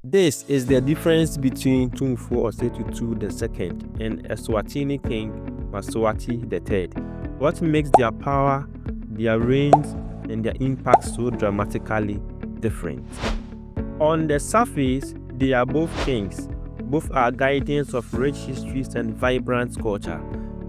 This is the difference between Otumfo Osei Tutu II and Eswatini King Mswati III. What makes their power, their reigns, and their impact so dramatically different? On the surface, they are both kings. Both are guardians of rich histories and vibrant culture,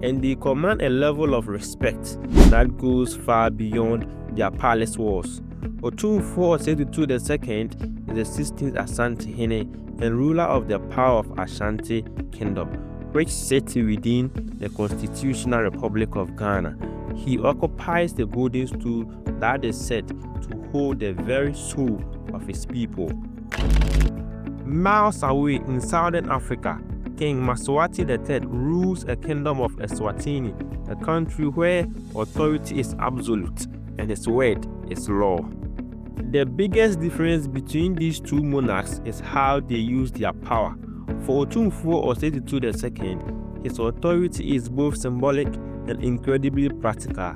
and they command a level of respect that goes far beyond their palace walls. Otumfo Osei Tutu II is the 16th Ashanti and ruler of the power of Ashanti Kingdom, which sits within the Constitutional Republic of Ghana. He occupies the golden stool that is said to hold the very soul of his people. Miles away in southern Africa, King Mswati III rules a kingdom of Eswatini, a country where authority is absolute and his word is law. The biggest difference between these two monarchs is how they use their power. For Otumfo Osei Tutu II, his authority is both symbolic and incredibly practical.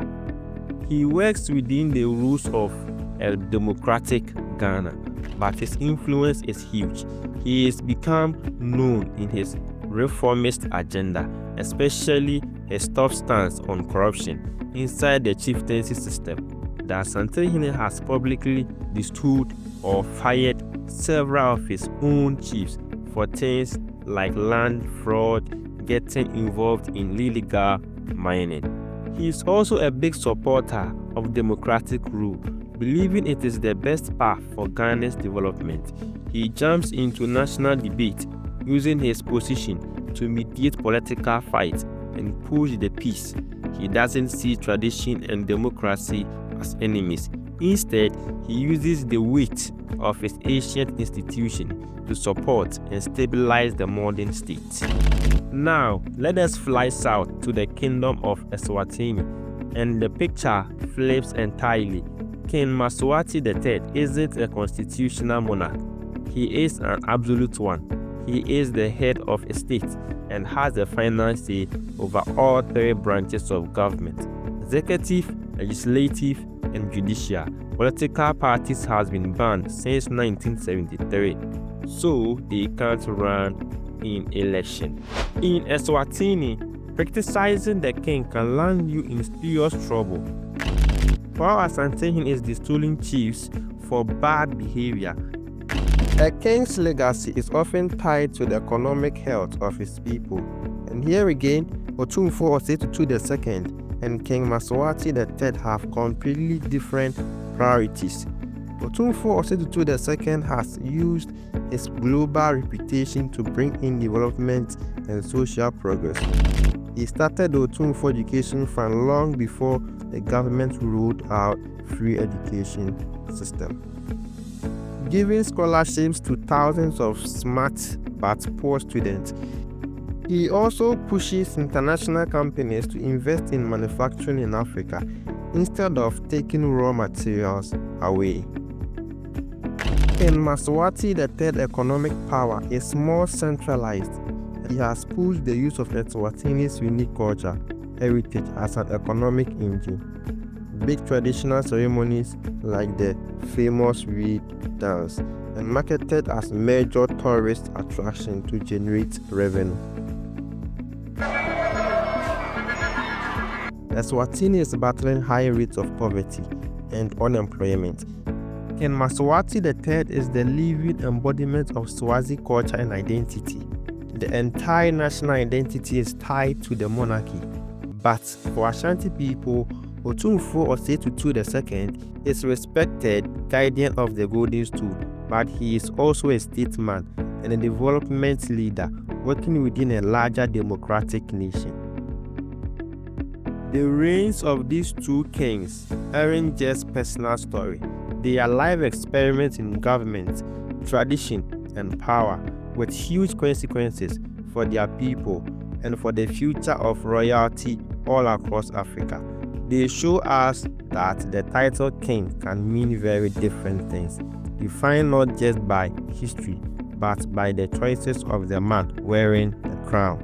He works within the rules of a democratic Ghana, but his influence is huge. He has become known in his reformist agenda, especially his tough stance on corruption inside the chieftaincy system. The Ashanti has publicly destituted or fired several of his own chiefs for things like land fraud, getting involved in illegal mining. He is also a big supporter of democratic rule, believing it is the best path for Ghana's development. He jumps into national debate, using his position to mediate political fights and push the peace. He doesn't see tradition and democracy as enemies. Instead, he uses the weight of his ancient institution to support and stabilize the modern state. Now, let us fly south to the kingdom of Eswatini, and the picture flips entirely. King Mswati III isn't a constitutional monarch. He is an absolute one. He is the head of a state and has the final say over all three branches of government: executive, legislative, and judicial. Political parties have been banned since 1973, so they can't run in election. In Eswatini, criticizing the king can land you in serious trouble. While Ashanti is distilling chiefs for bad behavior, a king's legacy is often tied to the economic health of his people. And here again, Otumfo Osei Tutu II and King Mswati III have completely different priorities. Otumfo Osei Tutu II has used his global reputation to bring in development and social progress. He started the Otumfo Education Fund long before the government rolled out free education system, giving scholarships to thousands of smart but poor students. He also pushes international companies to invest in manufacturing in Africa instead of taking raw materials away. In Mswati III's economic power is more centralized. He has pushed the use of Eswatini's unique culture heritage as an economic engine. Big traditional ceremonies like the famous reed dance and marketed as major tourist attraction to generate revenue. Eswatini is battling high rates of poverty and unemployment. King Mswati III is the living embodiment of Swazi culture and identity. The entire national identity is tied to the monarchy. But for Ashanti people, Otumfo Osei Tutu II is respected guardian of the golden stool, but he is also a statesman and a development leader working within a larger democratic nation. The reigns of these two kings aren't just personal story. They are live experiments in government, tradition, and power, with huge consequences for their people and for the future of royalty all across Africa. They show us that the title king can mean very different things, defined not just by history, but by the choices of the man wearing the crown.